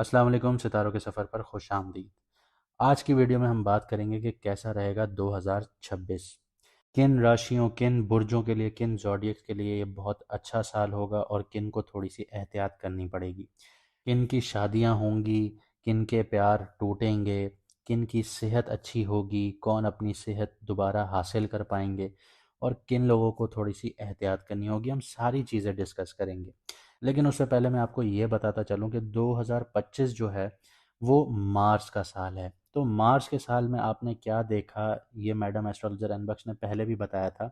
अस्सलाम वालेकुम। सितारों के सफ़र पर खुश आमदीद। आज की वीडियो में हम बात करेंगे कि कैसा रहेगा 2026। किन राशियों, किन बुर्जों के लिए, किन ज़ोडिएक्स के लिए ये बहुत अच्छा साल होगा और किन को थोड़ी सी एहतियात करनी पड़ेगी। किन की शादियां होंगी, किन के प्यार टूटेंगे, किन की सेहत अच्छी होगी, कौन अपनी सेहत दोबारा हासिल कर पाएंगे और किन लोगों को थोड़ी सी एहतियात करनी होगी। हम सारी चीज़ें डिस्कस करेंगे। लेकिन उससे पहले मैं आपको ये बताता चलूँ कि 2025 जो है वो मार्स का साल है। तो मार्स के साल में आपने क्या देखा, ये मैडम एस्ट्रोलॉजर अनबक्श ने पहले भी बताया था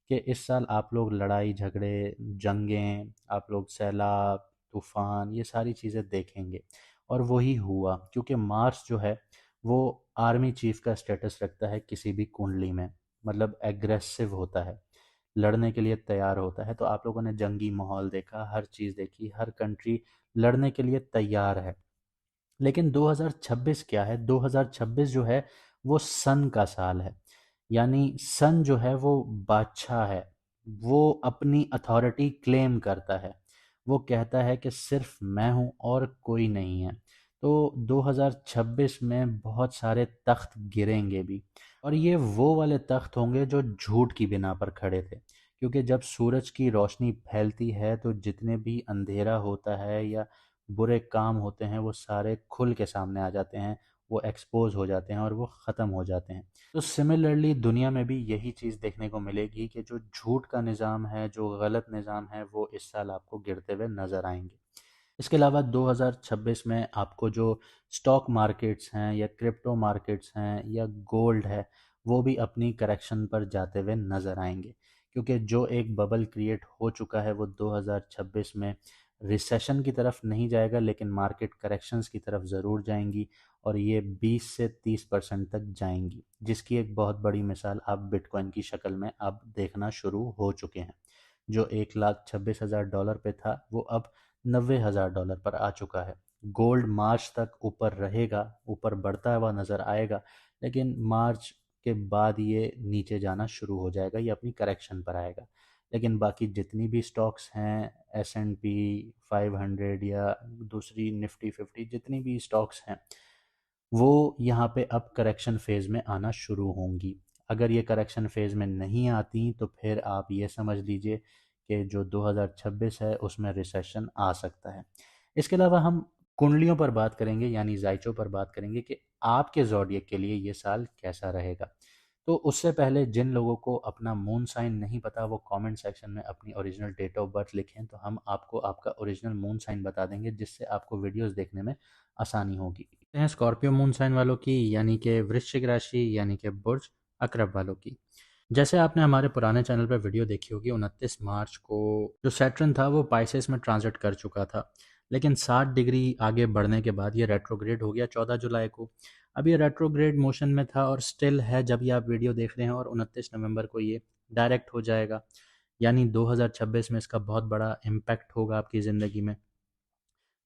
कि इस साल आप लोग लड़ाई झगड़े, जंगें, आप लोग सैलाब, तूफान, ये सारी चीज़ें देखेंगे। और वही हुआ, क्योंकि मार्स जो है वो आर्मी चीफ का स्टेटस रखता है किसी भी कुंडली में। मतलब एग्रेसिव होता है, लड़ने के लिए तैयार होता है। तो आप लोगों ने जंगी माहौल देखा, हर चीज़ देखी, हर कंट्री लड़ने के लिए तैयार है। लेकिन 2026 क्या है? 2026 जो है वो सन का साल है। यानी सन जो है वो बादशाह है। वो अपनी अथॉरिटी क्लेम करता है। वो कहता है कि सिर्फ मैं हूँ और कोई नहीं है। तो 2026 में बहुत सारे तख्त गिरेंगे भी, और ये वो वाले तख्त होंगे जो झूठ की बिना पर खड़े थे। क्योंकि जब सूरज की रोशनी फैलती है तो जितने भी अंधेरा होता है या बुरे काम होते हैं वो सारे खुल के सामने आ जाते हैं, वो एक्सपोज हो जाते हैं और वो ख़त्म हो जाते हैं। तो सिमिलरली दुनिया में भी यही चीज़ देखने को मिलेगी कि जो झूठ का निज़ाम है, जो गलत निज़ाम है, वो इस साल आपको गिरते हुए नज़र आएंगे। इसके अलावा 2026 में आपको जो स्टॉक मार्केट्स हैं या क्रिप्टो मार्केट्स हैं या गोल्ड है, वो भी अपनी करेक्शन पर जाते हुए नज़र आएंगे। क्योंकि जो एक बबल क्रिएट हो चुका है वो 2026 में रिसेशन की तरफ नहीं जाएगा, लेकिन मार्केट करेक्शंस की तरफ ज़रूर जाएंगी और ये 20 से 30% तक जाएंगी, जिसकी एक बहुत बड़ी मिसाल आप बिटकॉइन की शक्ल में अब देखना शुरू हो चुके हैं। जो $1,26,000 पे था वो अब $90,000 पर आ चुका है। गोल्ड मार्च तक ऊपर रहेगा, ऊपर बढ़ता हुआ नज़र आएगा, लेकिन मार्च के बाद ये नीचे जाना शुरू हो जाएगा, ये अपनी करेक्शन पर आएगा। लेकिन बाकी जितनी भी स्टॉक्स हैं, S&P 500 या दूसरी निफ्टी 50, जितनी भी स्टॉक्स हैं वो यहाँ पे अब करेक्शन फेज़ में आना शुरू होंगी। अगर ये करेक्शन फेज़ में नहीं आती तो फिर आप ये समझ लीजिए कि जो 2026 है उसमें रिसेशन आ सकता है। इसके अलावा हम कुंडलियों पर बात करेंगे, यानी ज़ाइचों पर बात करेंगे कि आपके ज़ोडिएक के लिए ये साल कैसा रहेगा। तो उससे पहले जिन लोगों को अपना मून साइन नहीं पता वो कमेंट सेक्शन में अपनी ओरिजिनल डेट ऑफ बर्थ लिखें, तो हम आपको आपका ओरिजिनल मून साइन बता देंगे, जिससे आपको वीडियोस देखने में आसानी होगी। हैं स्कॉर्पियो मून साइन वालों की, यानी कि वृश्चिक राशि, यानी कि बुर्ज अकरब वालों की। जैसे आपने हमारे पुराने चैनल पर वीडियो देखी होगी, 29 मार्च को जो सैटर्न था वो पाइसेस में ट्रांजिट कर चुका था। लेकिन 60 डिग्री आगे बढ़ने के बाद ये रेट्रोग्रेड हो गया 14 जुलाई को। अब ये रेट्रोग्रेड मोशन में था और स्टिल है जब ये आप वीडियो देख रहे हैं, और 29 नवंबर को ये डायरेक्ट हो जाएगा। यानी 2026 में इसका बहुत बड़ा इम्पैक्ट होगा आपकी ज़िंदगी में।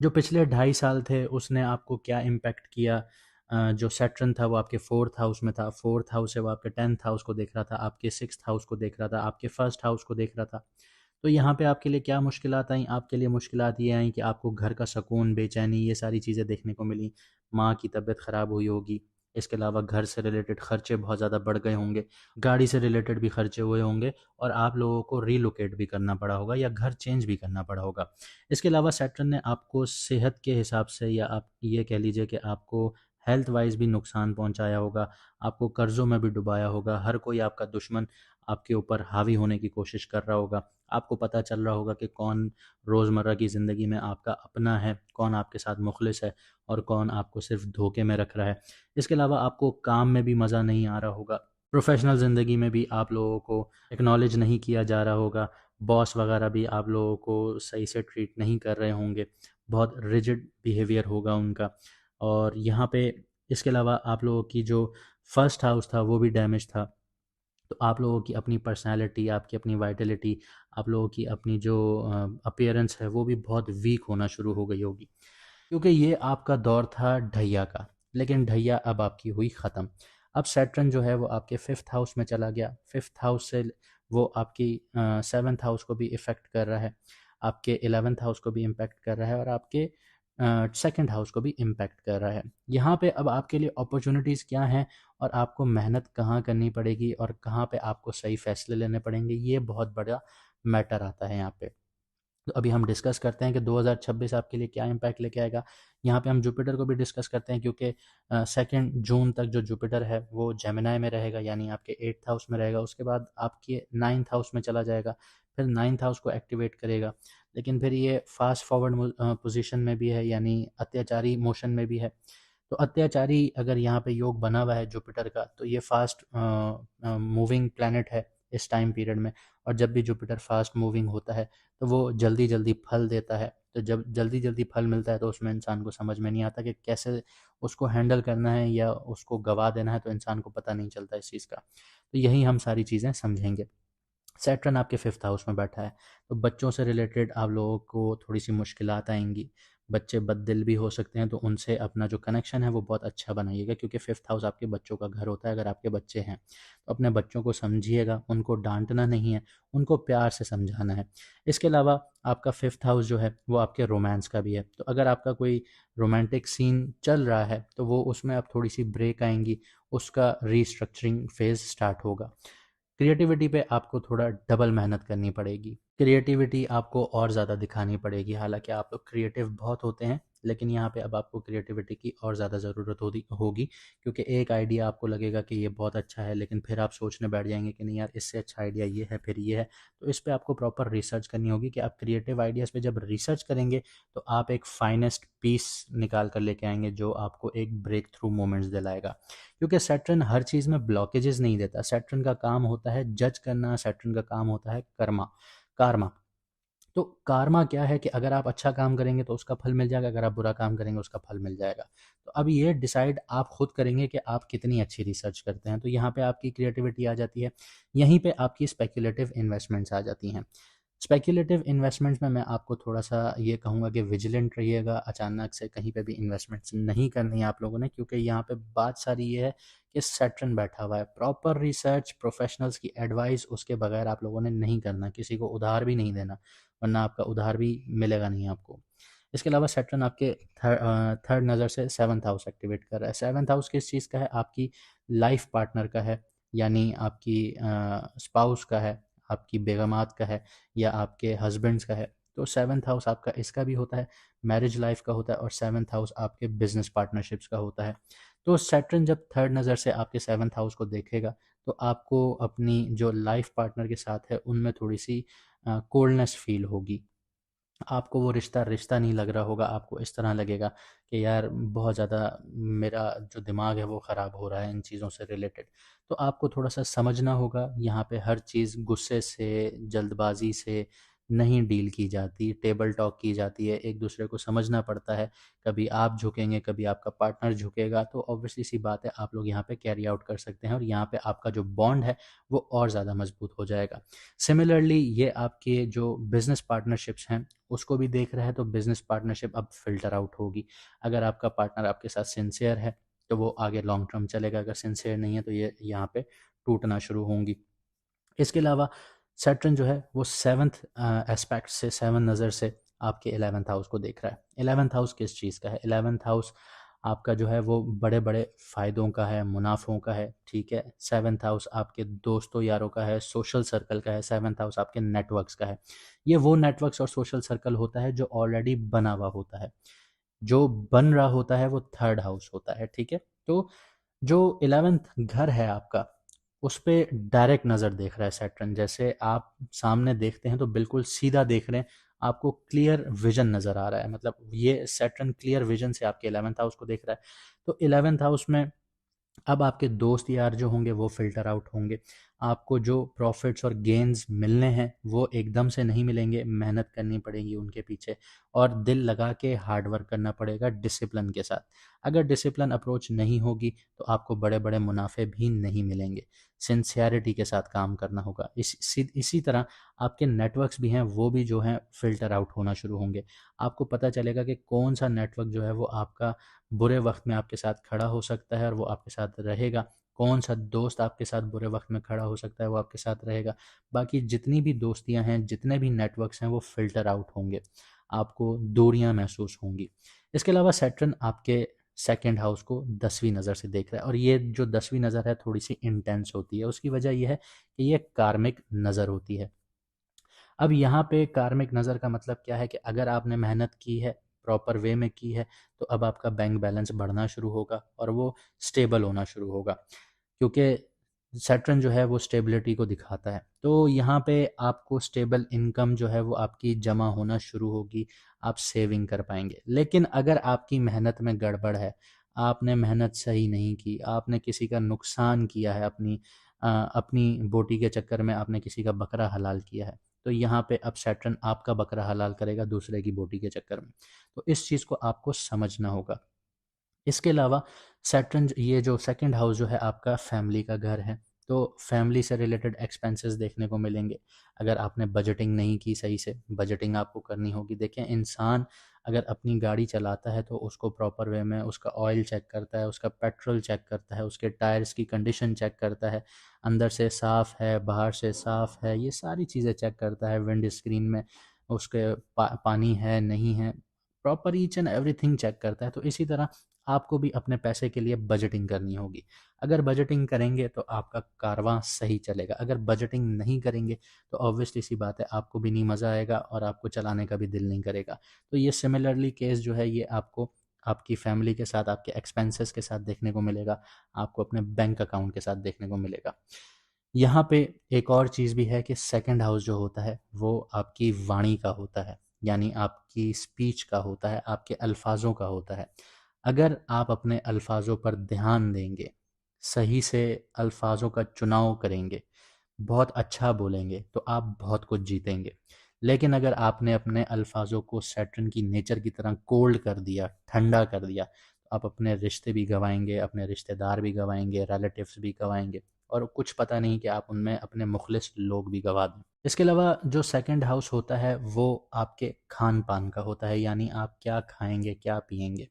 जो पिछले 2.5 साल थे उसने आपको क्या इम्पैक्ट किया? जो सैटर्न था वो आपके फोर्थ हाउस में था, फोर्थ हाउस से वो आपके 10th हाउस को देख रहा था, आपके सिक्स्थ हाउस को देख रहा था, आपके फर्स्ट हाउस को देख रहा था। तो यहाँ पे आपके लिए क्या मुश्किलात आई? आपके लिए मुश्किलात ये आई कि आपको घर का सुकून, बेचैनी, ये सारी चीज़ें देखने को मिली। माँ की तबीयत ख़राब हुई होगी। इसके अलावा घर से रिलेटेड खर्चे बहुत ज़्यादा बढ़ गए होंगे, गाड़ी से रिलेटेड भी खर्चे हुए होंगे, और आप लोगों को रीलोकेट भी करना पड़ा होगा या घर चेंज भी करना पड़ा होगा। इसके अलावा सैटर्न ने आपको सेहत के हिसाब से, या आप ये कह लीजिए कि आपको हेल्थ वाइज भी नुकसान पहुंचाया होगा, आपको कर्ज़ों में भी डुबाया होगा। हर कोई आपका दुश्मन आपके ऊपर हावी होने की कोशिश कर रहा होगा। आपको पता चल रहा होगा कि कौन रोज़मर्रा की ज़िंदगी में आपका अपना है, कौन आपके साथ मुखलिस है और कौन आपको सिर्फ धोखे में रख रहा है। इसके अलावा आपको काम में भी मज़ा नहीं आ रहा होगा, प्रोफेशनल ज़िंदगी में भी आप लोगों को एक्नॉलेज नहीं किया जा रहा होगा, बॉस वगैरह भी आप लोगों को सही से ट्रीट नहीं कर रहे होंगे, बहुत रिजिड बिहेवियर होगा उनका। और यहाँ पे इसके अलावा आप लोगों की जो फर्स्ट हाउस था वो भी डैमेज था। तो आप लोगों की अपनी पर्सनैलिटी, आपकी अपनी वाइटलिटी, आप लोगों की अपनी जो अपीयरेंस है वो भी बहुत वीक होना शुरू हो गई होगी। क्योंकि ये आपका दौर था ढैया का, लेकिन ढैया अब आपकी हुई ख़त्म। अब सैटर्न जो है वो आपके फिफ्थ हाउस में चला गया। फिफ्थ हाउस से वो आपकी सेवन्थ हाउस को भी इफ़ेक्ट कर रहा है, आपके 11th हाउस को भी इम्पेक्ट कर रहा है, और आपके सेकंड हाउस को भी इम्पैक्ट कर रहा है। यहाँ पे अब आपके लिए अपॉर्चुनिटीज़ क्या हैं और आपको मेहनत कहाँ करनी पड़ेगी और कहाँ पे आपको सही फैसले लेने पड़ेंगे, ये बहुत बड़ा मैटर आता है यहाँ पे। तो अभी हम डिस्कस करते हैं कि 2026 आपके लिए क्या इम्पैक्ट लेके आएगा। यहाँ पे हम जुपिटर को भी डिस्कस करते हैं, क्योंकि 2 जून तक जो जुपिटर है वो जेमिनाई में रहेगा, यानी आपके 8th हाउस में रहेगा। उसके बाद आपके 9th हाउस में चला जाएगा, फिर 9th हाउस को एक्टिवेट करेगा। लेकिन फिर ये फास्ट फॉरवर्ड पोजीशन में भी है, यानी अत्याचारी मोशन में भी है। तो अत्याचारी अगर यहाँ पे योग बना हुआ है जुपिटर का, तो ये फास्ट मूविंग प्लैनेट है इस टाइम पीरियड में। और जब भी जुपिटर फास्ट मूविंग होता है तो वो जल्दी जल्दी फल देता है। तो जब जल्दी जल्दी फल मिलता है तो उसमें इंसान को समझ में नहीं आता कि कैसे उसको हैंडल करना है या उसको गवा देना है, तो इंसान को पता नहीं चलता इस चीज़ का। तो यही हम सारी चीज़ें समझेंगे। सैटर्न आपके 5th हाउस में बैठा है, तो बच्चों से रिलेटेड आप लोगों को थोड़ी सी मुश्किलात आएंगी। बच्चे बददिल भी हो सकते हैं, तो उनसे अपना जो कनेक्शन है वो बहुत अच्छा बनाइएगा, क्योंकि 5th हाउस आपके बच्चों का घर होता है। अगर आपके बच्चे हैं तो अपने बच्चों को समझिएगा, उनको डांटना नहीं है, उनको प्यार से समझाना है। इसके अलावा आपका 5th हाउस जो है वो आपके रोमांस का भी है। तो अगर आपका कोई रोमांटिक सीन चल रहा है तो वो उसमें अब थोड़ी सी ब्रेक आएंगी, उसका रीस्ट्रक्चरिंग फेज स्टार्ट होगा। क्रिएटिविटी पे आपको थोड़ा डबल मेहनत करनी पड़ेगी, क्रिएटिविटी आपको और ज़्यादा दिखानी पड़ेगी। हालांकि आप लोग क्रिएटिव बहुत होते हैं, लेकिन यहाँ पे अब आपको क्रिएटिविटी की और ज़्यादा ज़रूरत होगी, क्योंकि एक आइडिया आपको लगेगा कि ये बहुत अच्छा है, लेकिन फिर आप सोचने बैठ जाएंगे कि नहीं यार, इससे अच्छा आइडिया ये है, फिर ये है। तो इस पर आपको प्रॉपर रिसर्च करनी होगी कि आप क्रिएटिव आइडियाज़ पे जब रिसर्च करेंगे तो आप एक फाइनेस्ट पीस निकाल कर लेके आएंगे, जो आपको एक ब्रेक थ्रू मोमेंट्स दिलाएगा। क्योंकि सैटर्न हर चीज़ में ब्लॉकेजेस नहीं देता। सैटर्न का काम होता है जज करना, सैटर्न का काम होता है कार्मा। तो कार्मा क्या है कि अगर आप अच्छा काम करेंगे तो उसका फल मिल जाएगा, अगर आप बुरा काम करेंगे उसका फल मिल जाएगा। तो अब ये डिसाइड आप खुद करेंगे कि आप कितनी अच्छी रिसर्च करते हैं। तो यहाँ पे आपकी क्रिएटिविटी आ जाती है, यहीं पे आपकी स्पेक्युलेटिव इन्वेस्टमेंट्स आ जाती हैं। स्पेक्युलेटिव इन्वेस्टमेंट्स में मैं आपको थोड़ा सा ये कहूँगा कि विजिलेंट रहिएगा, अचानक से कहीं पे भी इन्वेस्टमेंट्स नहीं करनी है आप लोगों ने, क्योंकि यहाँ पे बात सारी ये है कि सैटर्न बैठा हुआ है। प्रॉपर रिसर्च, प्रोफेशनल्स की एडवाइस उसके बगैर आप लोगों ने नहीं करना, किसी को उधार भी नहीं देना, वरना आपका उधार भी मिलेगा नहीं आपको। इसके अलावा सैटर्न आपके थर्ड नज़र से 7th हाउस एक्टिवेट कर रहा है। 7th हाउस किस चीज़ का है? आपकी लाइफ पार्टनर का है, यानी आपकी स्पाउस का है, आपकी बेगमात का है, या आपके हस्बैंड्स का है। तो 7th हाउस आपका इसका भी होता है, मैरिज लाइफ का होता है, और 7th हाउस आपके बिजनेस पार्टनरशिप्स का होता है। तो सैटर्न जब थर्ड नज़र से आपके 7th हाउस को देखेगा तो आपको अपनी जो लाइफ पार्टनर के साथ है उनमें थोड़ी सी कोल्डनेस फील होगी। आपको वो रिश्ता रिश्ता नहीं लग रहा होगा, आपको इस तरह लगेगा कि यार बहुत ज़्यादा मेरा जो दिमाग है वो ख़राब हो रहा है इन चीज़ों से रिलेटेड। तो आपको थोड़ा सा समझना होगा, यहाँ पे हर चीज़ गुस्से से, जल्दबाजी से नहीं डील की जाती, टेबल टॉक की जाती है, एक दूसरे को समझना पड़ता है। कभी आप झुकेंगे, कभी आपका पार्टनर झुकेगा, तो ऑब्वियसली सी बात है आप लोग यहाँ पे कैरी आउट कर सकते हैं, और यहाँ पे आपका जो बॉन्ड है वो और ज़्यादा मजबूत हो जाएगा। सिमिलरली ये आपके जो बिज़नेस पार्टनरशिप्स हैं उसको भी देख रहा है, तो बिज़नेस पार्टनरशिप अब फ़िल्टर आउट होगी। अगर आपका पार्टनर आपके साथ सिंसियर है तो वो आगे लॉन्ग टर्म चलेगा, अगर सिंसियर नहीं है तो ये यहाँ पे टूटना शुरू होंगी। इसके अलावा सैटर्न जो है वो 7th एस्पेक्ट से, 7 नज़र से आपके 11th हाउस को देख रहा है। 11th हाउस किस चीज़ का है? 11th हाउस आपका जो है वो बड़े बड़े फ़ायदों का है, मुनाफों का है, ठीक है। 7th हाउस आपके दोस्तों यारों का है, सोशल सर्कल का है। 7th हाउस आपके नेटवर्क्स का है। ये वो नेटवर्क्स और सोशल सर्कल होता है जो ऑलरेडी बना हुआ होता है। जो बन रहा होता है वो थर्ड हाउस होता है, ठीक है। तो जो 11th घर है आपका, उस पे डायरेक्ट नज़र देख रहा है सैटर्न। जैसे आप सामने देखते हैं तो बिल्कुल सीधा देख रहे हैं, आपको क्लियर विजन नज़र आ रहा है। मतलब ये सैटर्न क्लियर विजन से आपके 11th हाउस को देख रहा है। तो 11th हाउस में अब आपके दोस्त यार जो होंगे वो फ़िल्टर आउट होंगे। आपको जो प्रॉफ़िट्स और गेन्स मिलने हैं वो एकदम से नहीं मिलेंगे, मेहनत करनी पड़ेगी उनके पीछे, और दिल लगा के हार्ड वर्क करना पड़ेगा डिसिप्लिन के साथ। अगर डिसिप्लिन अप्रोच नहीं होगी तो आपको बड़े-बड़े मुनाफ़े भी नहीं मिलेंगे। सिंसियरिटी के साथ काम करना होगा। इसी तरह आपके नेटवर्क्स भी हैं, वो भी जो हैं फ़िल्टर आउट होना शुरू होंगे। आपको पता चलेगा कि कौन-सा नेटवर्क जो है वो आपका बुरे वक्त में आपके साथ खड़ा हो सकता है और वो आपके साथ रहेगा, कौन सा दोस्त आपके साथ बुरे वक्त में खड़ा हो सकता है वो आपके साथ रहेगा। बाकी जितनी भी दोस्तियां हैं, जितने भी नेटवर्क्स हैं वो फ़िल्टर आउट होंगे। आपको दूरियां महसूस होंगी। इसके अलावा सैटर्न आपके सेकंड हाउस को 10वीं नज़र से देख रहा है, और ये जो 10वीं नज़र है थोड़ी सी इंटेंस होती है। उसकी वजह यह है कि ये कार्मिक नज़र होती है। अब यहाँ पे कार्मिक नज़र का मतलब क्या है कि अगर आपने मेहनत की है, प्रॉपर वे में की है, तो अब आपका बैंक बैलेंस बढ़ना शुरू होगा और वो स्टेबल होना शुरू होगा, क्योंकि सैटर्न जो है वो स्टेबिलिटी को दिखाता है। तो यहाँ पे आपको स्टेबल इनकम जो है वो आपकी जमा होना शुरू होगी, आप सेविंग कर पाएंगे। लेकिन अगर आपकी मेहनत में गड़बड़ है, आपने मेहनत सही नहीं की, आपने किसी का नुकसान किया है, अपनी बोटी के चक्कर में आपने किसी का बकरा हलाल किया है, तो यहाँ पे अब सैटर्न आपका बकरा हलाल करेगा दूसरे की बोटी के चक्कर में। तो इस चीज़ को आपको समझना होगा। इसके अलावा सैटर्न, ये जो सेकंड हाउस जो है आपका फैमिली का घर है, तो फैमिली से रिलेटेड एक्सपेंसेस देखने को मिलेंगे। अगर आपने बजटिंग नहीं की सही से, बजटिंग आपको करनी होगी। देखें, इंसान अगर अपनी गाड़ी चलाता है तो उसको प्रॉपर वे में उसका ऑयल चेक करता है, उसका पेट्रोल चेक करता है, उसके टायर्स की कंडीशन चेक करता है, अंदर से साफ़ है, बाहर से साफ़ है, ये सारी चीज़ें चेक करता है। विंड स्क्रीन में उसके पानी है नहीं है, proper each and everything check करता है। तो इसी तरह आपको भी अपने पैसे के लिए बजटिंग करनी होगी। अगर बजटिंग करेंगे तो आपका कारवां सही चलेगा। अगर बजटिंग नहीं करेंगे तो ऑब्वियसली सी बात है, आपको भी नहीं मज़ा आएगा और आपको चलाने का भी दिल नहीं करेगा। तो ये सिमिलरली केस जो है ये आपको आपकी फैमिली के साथ, आपके एक्सपेंसेस के साथ देखने को मिलेगा, आपको अपने बैंक अकाउंट के साथ देखने को मिलेगा। यहाँ पे एक और चीज़ भी है कि सेकंड हाउस जो होता है वो आपकी वाणी का होता है, यानी आपकी स्पीच का होता है, आपके अल्फाजों का होता है। अगर आप अपने अल्फाजों पर ध्यान देंगे, सही से अल्फाजों का चुनाव करेंगे, बहुत अच्छा बोलेंगे, तो आप बहुत कुछ जीतेंगे। लेकिन अगर आपने अपने अल्फाजों को सैटर्न की नेचर की तरह कोल्ड कर दिया, ठंडा कर दिया, तो आप अपने रिश्ते भी गंवाएंगे, अपने रिश्तेदार भी गंवाएंगे, रिलेटिव्स भी गंवाएंगे, और कुछ पता नहीं कि आप उनमें अपने मुखलिस लोग भी गंवा दें। इसके अलावा जो सेकंड हाउस होता है वो आपके खान पान का होता है, यानी आप क्या खाएंगे, क्या पिएंगे।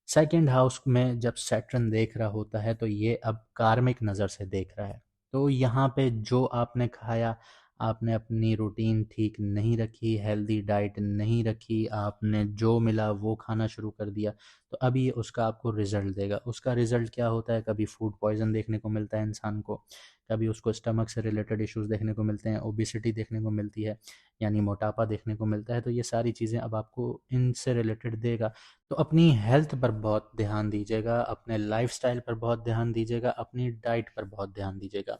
सेकंड हाउस में जब सैटर्न देख रहा होता है तो ये अब कार्मिक नज़र से देख रहा है। तो यहाँ पे जो आपने खाया, आपने अपनी रूटीन ठीक नहीं रखी, हेल्दी डाइट नहीं रखी, आपने जो मिला वो खाना शुरू कर दिया, तो अभी ये उसका आपको रिजल्ट देगा। उसका रिजल्ट क्या होता है? कभी फूड पॉइजन देखने को मिलता है इंसान को, कभी उसको स्टमक से रिलेटेड इश्यूज देखने को मिलते हैं, ओबिसिटी देखने को मिलती है, यानी मोटापा देखने को मिलता है। तो ये सारी चीज़ें अब आपको इनसे रिलेटेड देगा। तो अपनी हेल्थ पर बहुत ध्यान दीजिएगा, अपने लाइफस्टाइल पर बहुत ध्यान दीजिएगा, अपनी डाइट पर बहुत ध्यान दीजिएगा।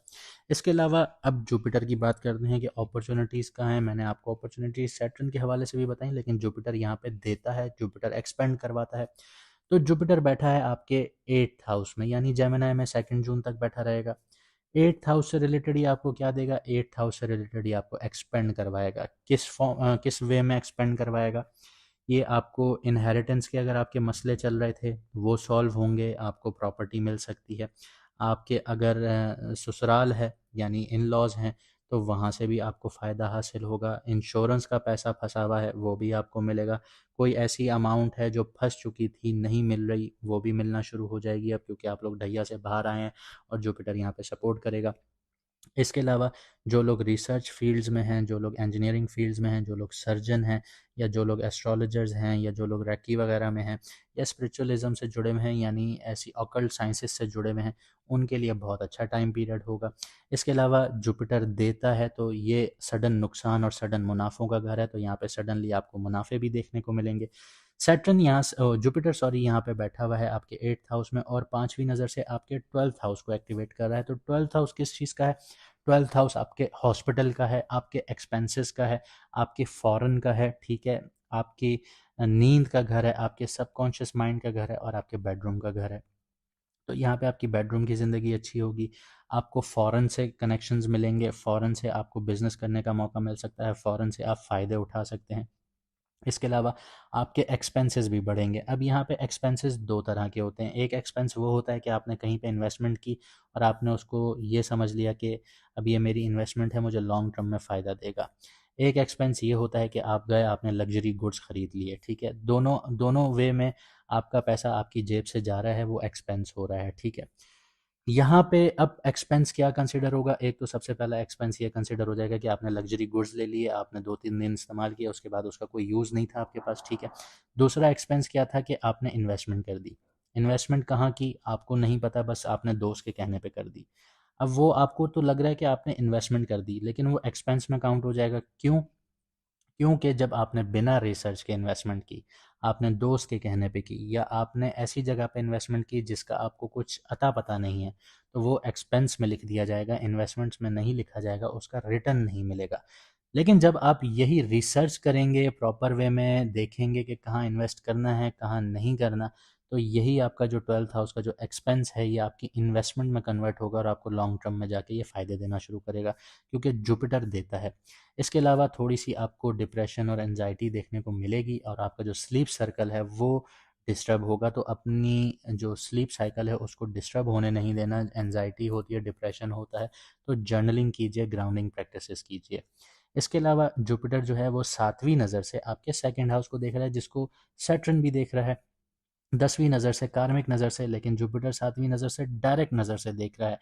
इसके अलावा अब जुपिटर की बात करते हैं कि अपॉर्चुनिटीज़ कहाँ हैं। मैंने आपको अपॉर्चुनिटीज सैटर्न के हवाले से भी बताई, लेकिन जुपिटर यहाँ पे देता है, जुपिटर एक्सपेंड करवाता है। तो जुपिटर बैठा है आपके 8th हाउस में, यानी जेमिनी में 2 जून तक बैठा रहेगा। 8th हाउस से रिलेटेड ही आपको क्या देगा? 8th हाउस से रिलेटेड ही आपको एक्सपेंड करवाएगा। किस वे में एक्सपेंड करवाएगा? ये आपको इनहेरिटेंस के अगर आपके मसले चल रहे थे वो सॉल्व होंगे, आपको प्रॉपर्टी मिल सकती है। आपके अगर ससुराल है यानी इन लॉज हैं, तो वहाँ से भी आपको फ़ायदा हासिल होगा। इंश्योरेंस का पैसा फंसा हुआ है वो भी आपको मिलेगा। कोई ऐसी अमाउंट है जो फंस चुकी थी, नहीं मिल रही, वो भी मिलना शुरू हो जाएगी अब, क्योंकि आप लोग ढैया से बाहर आए हैं और जुपिटर यहाँ पे सपोर्ट करेगा। इसके अलावा जो लोग रिसर्च फील्ड्स में हैं, जो लोग इंजीनियरिंग फील्ड्स में हैं, जो लोग सर्जन हैं, या जो लोग एस्ट्रोलॉजर्स हैं, या जो लोग रैकी वगैरह में हैं, या स्पिरिचुअलिज्म से जुड़े हुए हैं, यानी ऐसी ऑकल्ट साइंसेस से जुड़े हुए हैं, उनके लिए बहुत अच्छा टाइम पीरियड होगा। इसके अलावा जुपिटर देता है तो ये सडन नुकसान और सडन मुनाफों का घर है, तो यहाँ पे सडनली आपको मुनाफे भी देखने को मिलेंगे। सैटर्न जुपिटर यहाँ पे बैठा हुआ है आपके 8th हाउस में, और 5वीं नज़र से आपके 12th हाउस को एक्टिवेट कर रहा है। तो 12th हाउस किस चीज़ का है? 12th हाउस आपके हॉस्पिटल का है, आपके एक्सपेंसेस का है, आपके फॉरेन का है, ठीक है, आपकी नींद का घर है, आपके सबकॉन्शियस माइंड का घर है, और आपके बेडरूम का घर है। तो यहाँ पे आपकी बेडरूम की ज़िंदगी अच्छी होगी, आपको फ़ॉरेन से कनेक्शंस मिलेंगे, फ़ॉरेन से आपको बिज़नेस करने का मौका मिल सकता है, फ़ॉरेन से आप फ़ायदे उठा सकते हैं। इसके अलावा आपके एक्सपेंसेस भी बढ़ेंगे। अब यहाँ पे एक्सपेंसेस दो तरह के होते हैं। एक एक्सपेंस वो होता है कि आपने कहीं पे इन्वेस्टमेंट की और आपने उसको ये समझ लिया कि अब ये मेरी इन्वेस्टमेंट है, मुझे लॉन्ग टर्म में फ़ायदा देगा। एक एक्सपेंस ये होता है कि आप गए, आपने लग्जरी गुड्स खरीद लिए, ठीक है। दोनों दोनों वे में आपका पैसा आपकी जेब से जा रहा है, वो एक्सपेंस हो रहा है, ठीक है। यहाँ पे अब एक्सपेंस क्या कंसिडर होगा, एक तो सबसे पहला एक्सपेंस ये कंसिडर हो जाएगा कि आपने लग्जरी गुड्स ले लिए, आपने 2-3 दिन इस्तेमाल किया, उसके बाद उसका कोई यूज़ नहीं था आपके पास, ठीक है। दूसरा एक्सपेंस क्या था कि आपने इन्वेस्टमेंट कर दी। इन्वेस्टमेंट कहाँ की आपको नहीं पता, बस आपने दोस्त के कहने पे कर दी। अब वो आपको तो लग रहा है कि आपने इन्वेस्टमेंट कर दी, लेकिन वो एक्सपेंस में काउंट हो जाएगा। क्यों? क्योंकि जब आपने बिना रिसर्च के इन्वेस्टमेंट की, आपने दोस्त के कहने पे की, या आपने ऐसी जगह पे इन्वेस्टमेंट की जिसका आपको कुछ अता पता नहीं है, तो वो एक्सपेंस में लिख दिया जाएगा, इन्वेस्टमेंट्स में नहीं लिखा जाएगा, उसका रिटर्न नहीं मिलेगा। लेकिन जब आप यही रिसर्च करेंगे, प्रॉपर वे में देखेंगे कि कहाँ इन्वेस्ट करना है, कहाँ नहीं करना, तो यही आपका जो 12th हाउस का जो एक्सपेंस है, ये आपकी इन्वेस्टमेंट में कन्वर्ट होगा और आपको लॉन्ग टर्म में जाके ये फ़ायदे देना शुरू करेगा, क्योंकि जुपिटर देता है। इसके अलावा थोड़ी-सी आपको डिप्रेशन और एंग्ज़ायटी देखने को मिलेगी, और आपका जो स्लीप सर्कल है वो डिस्टर्ब होगा। तो अपनी जो स्लीप साइकिल है उसको डिस्टर्ब होने नहीं देना। एंग्ज़ायटी होती है, डिप्रेशन होता है, तो जर्नलिंग कीजिए, ग्राउंडिंग प्रैक्टिसेस कीजिए। इसके अलावा जुपिटर जो है वो 7वीं नज़र से आपके सेकंड हाउस को देख रहा है, जिसको सैटर्न भी देख रहा है 10वीं नज़र से, कार्मिक नज़र से, लेकिन जुपिटर 7वीं नज़र से डायरेक्ट नज़र से देख रहा है।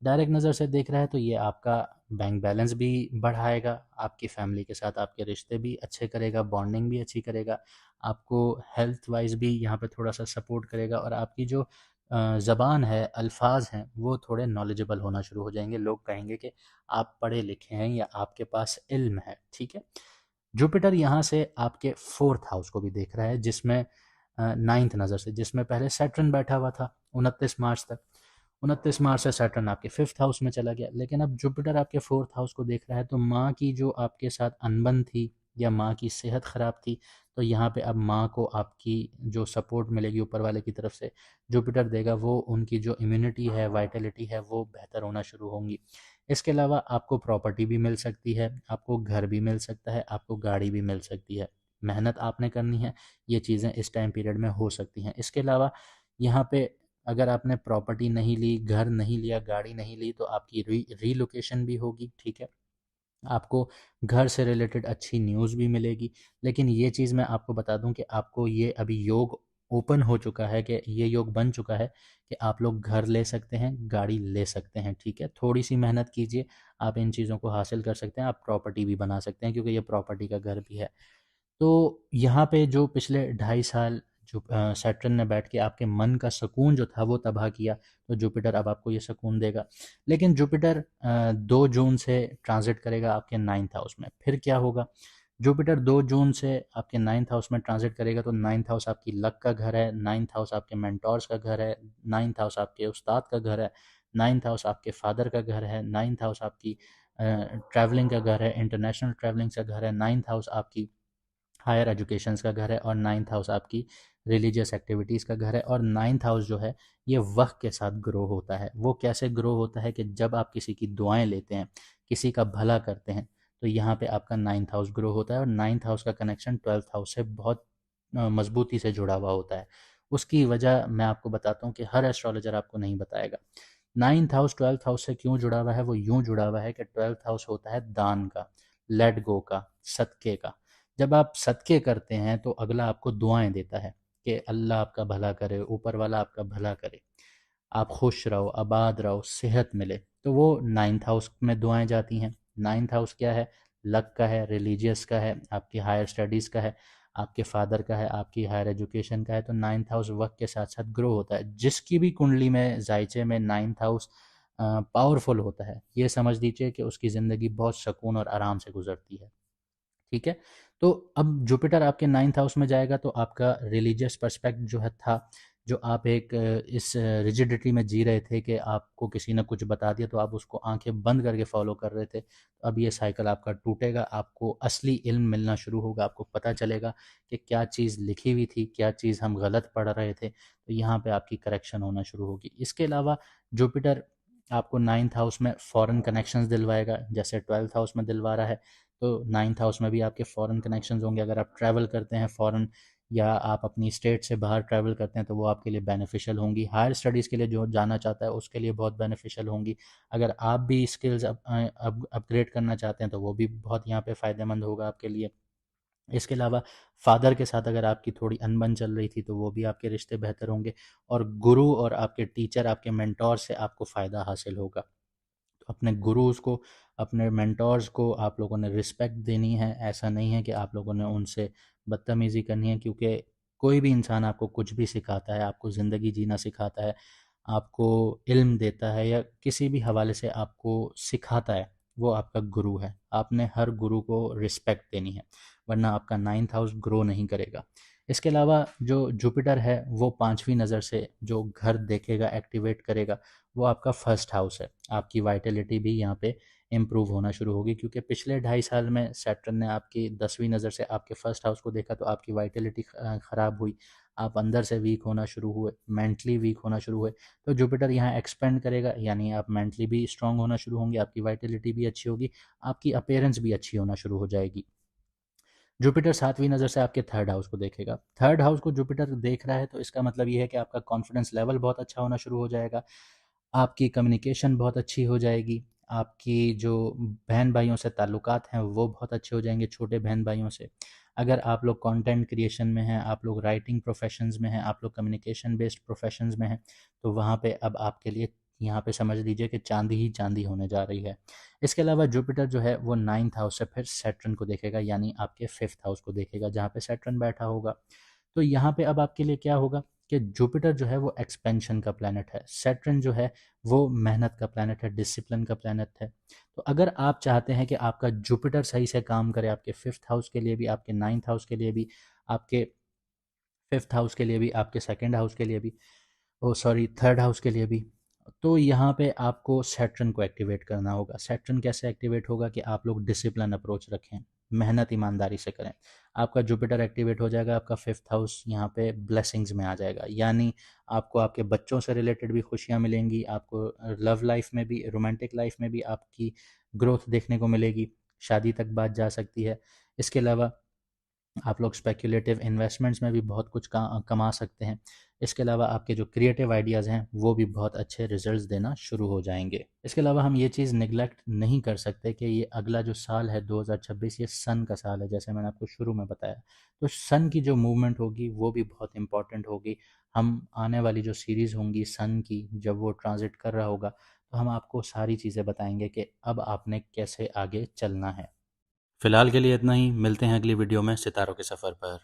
डायरेक्ट नज़र से देख रहा है तो ये आपका बैंक बैलेंस भी बढ़ाएगा, आपकी फैमिली के साथ आपके रिश्ते भी अच्छे करेगा, बॉन्डिंग भी अच्छी करेगा, आपको हेल्थ वाइज भी यहाँ पे थोड़ा सा सपोर्ट करेगा, और आपकी जो ज़बान है, अल्फाज हैं, वो थोड़े नॉलेजेबल होना शुरू हो जाएंगे। लोग कहेंगे कि आप पढ़े लिखे हैं या आपके पास इल्म है, ठीक है। जुपिटर यहाँ से आपके 4th हाउस को भी देख रहा है, जिसमें 9th नज़र से, जिसमें पहले सैटर्न बैठा हुआ था 29 मार्च तक। 29 मार्च से सैटर्न आपके 5th हाउस में चला गया, लेकिन अब जुपिटर आपके 4th हाउस को देख रहा है, तो माँ की जो आपके साथ अनबन थी, या माँ की सेहत ख़राब थी, तो यहाँ पे अब माँ को आपकी जो सपोर्ट मिलेगी ऊपर वाले की तरफ से, जुपिटर देगा, वो उनकी जो इम्यूनिटी है, वाइटलिटी है, वो बेहतर होना शुरू होंगी। इसके अलावा आपको प्रॉपर्टी भी मिल सकती है, आपको घर भी मिल सकता है, आपको गाड़ी भी मिल सकती है। मेहनत आपने करनी है, ये चीज़ें इस टाइम पीरियड में हो सकती हैं। इसके अलावा यहाँ पे अगर आपने प्रॉपर्टी नहीं ली, घर नहीं लिया, गाड़ी नहीं ली, तो आपकी रीलोकेशन भी होगी, ठीक है। आपको घर से रिलेटेड अच्छी न्यूज़ भी मिलेगी। लेकिन ये चीज़ मैं आपको बता दूं कि आपको ये अभी योग ओपन हो चुका है, कि ये योग बन चुका है कि आप लोग घर ले सकते हैं, गाड़ी ले सकते हैं, ठीक है। थोड़ी सी मेहनत कीजिए, आप इन चीज़ों को हासिल कर सकते हैं, आप प्रॉपर्टी भी बना सकते हैं, क्योंकि ये प्रॉपर्टी का घर भी है। तो यहाँ पे जो पिछले 2.5 साल जो सैटर्न ने बैठ के आपके मन का सुकून जो था वो तबाह किया, तो जुपिटर अब आपको ये सुकून देगा। लेकिन जुपिटर 2 जून से ट्रांजिट करेगा आपके 9th हाउस में। फिर क्या होगा? जुपिटर 2 जून से आपके 9th हाउस में ट्रांजिट करेगा, तो 9th हाउस आपकी लक का घर है, 9th हाउस आपके मेंटोर्स का घर है, 9th हाउस आपके उस्ताद का घर है, 9th हाउस आपके फादर का घर है, 9th हाउस आपकी ट्रैवलिंग का घर है, इंटरनेशनल ट्रैवलिंग का घर है, 9th हाउस आपकी हायर एजुकेशंस का घर है, और 9th हाउस आपकी रिलीजियस एक्टिविटीज़ का घर है। और 9th हाउस जो है ये वक्त के साथ ग्रो होता है। वो कैसे ग्रो होता है कि जब आप किसी की दुआएं लेते हैं, किसी का भला करते हैं, तो यहाँ पे आपका 9th हाउस ग्रो होता है, और 9th हाउस का कनेक्शन 12th हाउस से बहुत मजबूती से जुड़ा हुआ होता है। उसकी वजह मैं आपको बताता हूँ कि हर एस्ट्रोलॉजर आपको नहीं बताएगा। 9th हाउस 12th हाउस से क्यों जुड़ा हुआ है? वो यूं जुड़ा हुआ है कि 12th हाउस होता है दान का, लेट गो का, सदक़े का। जब आप सदक़े करते हैं तो अगला आपको दुआएं देता है कि अल्लाह आपका भला करे, ऊपर वाला आपका भला करे, आप खुश रहो, आबाद रहो, सेहत मिले। तो वो 9th हाउस में दुआएं जाती हैं। 9th हाउस क्या है? लक का है, रिलीजियस का है, आपकी हायर स्टडीज़ का है, आपके फादर का है, आपकी हायर एजुकेशन का है। तो 9th हाउस वक्त के साथ साथ ग्रो होता है। जिसकी भी कुंडली में, जायचे में 9th हाउस पावरफुल होता है, ये समझ लीजिए कि उसकी ज़िंदगी बहुत सुकून और आराम से गुजरती है, ठीक है। तो अब जुपिटर आपके 9th हाउस में जाएगा, तो आपका रिलीजियस पर्सपेक्ट जो है था, जो आप एक इस रिजिडिटी में जी रहे थे कि आपको किसी ने कुछ बता दिया तो आप उसको आंखें बंद करके फॉलो कर रहे थे, तो अब ये साइकिल आपका टूटेगा, आपको असली इल्म मिलना शुरू होगा, आपको पता चलेगा कि क्या चीज़ लिखी हुई थी, क्या चीज़ हम गलत पढ़ रहे थे, तो यहाँ पे आपकी करेक्शन होना शुरू होगी। इसके अलावा जुपिटर आपको 9th हाउस में फ़ॉरेन कनेक्शंस दिलवाएगा, जैसे 12th हाउस में दिलवा रहा है, तो 9th हाउस में भी आपके फ़ॉरेन कनेक्शंस होंगे। अगर आप ट्रैवल करते हैं फ़ॉरेन, या आप अपनी स्टेट से बाहर ट्रैवल करते हैं, तो वो आपके लिए बेनिफिशियल होंगी। हायर स्टडीज़ के लिए जो जाना चाहता है उसके लिए बहुत बेनिफिशियल होंगी। अगर आप भी स्किल्स अपग्रेड करना चाहते हैं तो वो भी बहुत यहाँ पे फ़ायदेमंद होगा आपके लिए। इसके अलावा फादर के साथ अगर आपकी थोड़ी अनबन चल रही थी तो वो भी आपके रिश्ते बेहतर होंगे, और गुरु और आपके टीचर, आपके मेंटोर से आपको फ़ायदा हासिल होगा। तो अपने गुरुज़ को, अपने मेंटोर्स को आप लोगों ने रिस्पेक्ट देनी है। ऐसा नहीं है कि आप लोगों ने उनसे बदतमीज़ी करनी है, क्योंकि कोई भी इंसान आपको कुछ भी सिखाता है, आपको ज़िंदगी जीना सिखाता है, आपको इल्म देता है, या किसी भी हवाले से आपको सिखाता है, वो आपका गुरु है। आपने हर गुरु को रिस्पेक्ट देनी है, वरना आपका 9th हाउस ग्रो नहीं करेगा। इसके अलावा जो जुपिटर है वो 5वीं नज़र से जो घर देखेगा, एक्टिवेट करेगा, वो आपका फर्स्ट हाउस है। आपकी वाइटलिटी भी यहाँ पे इम्प्रूव होना शुरू होगी, क्योंकि पिछले 2.5 साल में सैटर्न ने आपकी 10वीं नज़र से आपके फर्स्ट हाउस को देखा, तो आपकी वाइटलिटी ख़राब हुई, आप अंदर से वीक होना शुरू हुए, मेंटली वीक होना शुरू हुए। तो जुपिटर यहाँ एक्सपेंड करेगा, यानी आप मेंटली भी स्ट्रांग होना शुरू होंगे, आपकी वाइटलिटी भी अच्छी होगी, आपकी अपीयरेंस भी अच्छी होना शुरू हो जाएगी। जुपिटर 7वीं नज़र से आपके थर्ड हाउस को देखेगा। थर्ड हाउस को जुपिटर देख रहा है तो इसका मतलब ये है कि आपका कॉन्फिडेंस लेवल बहुत अच्छा होना शुरू हो जाएगा, आपकी कम्युनिकेशन बहुत अच्छी हो जाएगी, आपकी जो बहन भाइयों से ताल्लुकात हैं वो बहुत अच्छे हो जाएंगे, छोटे बहन भाइयों से। अगर आप लोग कंटेंट क्रिएशन में हैं, आप लोग राइटिंग प्रोफेशंस में हैं, आप लोग कम्युनिकेशन बेस्ड प्रोफेशंस में हैं, तो वहाँ पे अब आपके लिए यहाँ पे समझ लीजिए कि चांदी ही चांदी होने जा रही है। इसके अलावा जुपिटर जो है वो 9th हाउस से फिर सैटर्न को देखेगा, यानी आपके 5th हाउस को देखेगा जहाँ पे सैटर्न बैठा होगा। तो यहाँ पे अब आपके लिए क्या होगा कि जुपिटर जो है वो एक्सपेंशन का प्लैनेट है, सैटर्न जो है वो मेहनत का प्लैनेट है, डिसिप्लिन का प्लैनेट है। तो अगर आप चाहते हैं कि आपका जुपिटर सही से काम करे, आपके 5th हाउस के लिए भी, आपके 9th हाउस के लिए भी, आपके 5th हाउस के लिए भी, आपके 2nd हाउस के लिए भी, ओ सॉरी 3rd हाउस के लिए भी, तो यहाँ पे आपको सैटर्न को एक्टिवेट करना होगा। सैटर्न कैसे एक्टिवेट होगा कि आप लोग डिसिप्लिन अप्रोच रखें, मेहनत ईमानदारी से करें। आपका जुपिटर एक्टिवेट हो जाएगा, आपका 5th हाउस यहाँ पे ब्लेसिंग्स में आ जाएगा, यानी आपको आपके बच्चों से रिलेटेड भी खुशियाँ मिलेंगी, आपको लव लाइफ में भी, रोमांटिक लाइफ में भी आपकी ग्रोथ देखने को मिलेगी, शादी तक बात जा सकती है। इसके अलावा आप लोग स्पेक्युलेटिव इन्वेस्टमेंट्स में भी बहुत कुछ कमा सकते हैं। इसके अलावा आपके जो क्रिएटिव आइडियाज़ हैं वो भी बहुत अच्छे रिजल्ट्स देना शुरू हो जाएंगे। इसके अलावा हम ये चीज़ निगलेक्ट नहीं कर सकते कि ये अगला जो साल है 2026, ये सन का साल है, जैसे मैंने आपको शुरू में बताया। तो सन की जो मूवमेंट होगी वो भी बहुत इंपॉर्टेंट होगी। हम आने वाली जो सीरीज़ होंगी सन की, जब वो ट्रांजिट कर रहा होगा, तो हम आपको सारी चीज़ें बताएंगे कि अब आपने कैसे आगे चलना है। फिलहाल के लिए इतना ही, मिलते हैं अगली वीडियो में सितारों के सफ़र पर।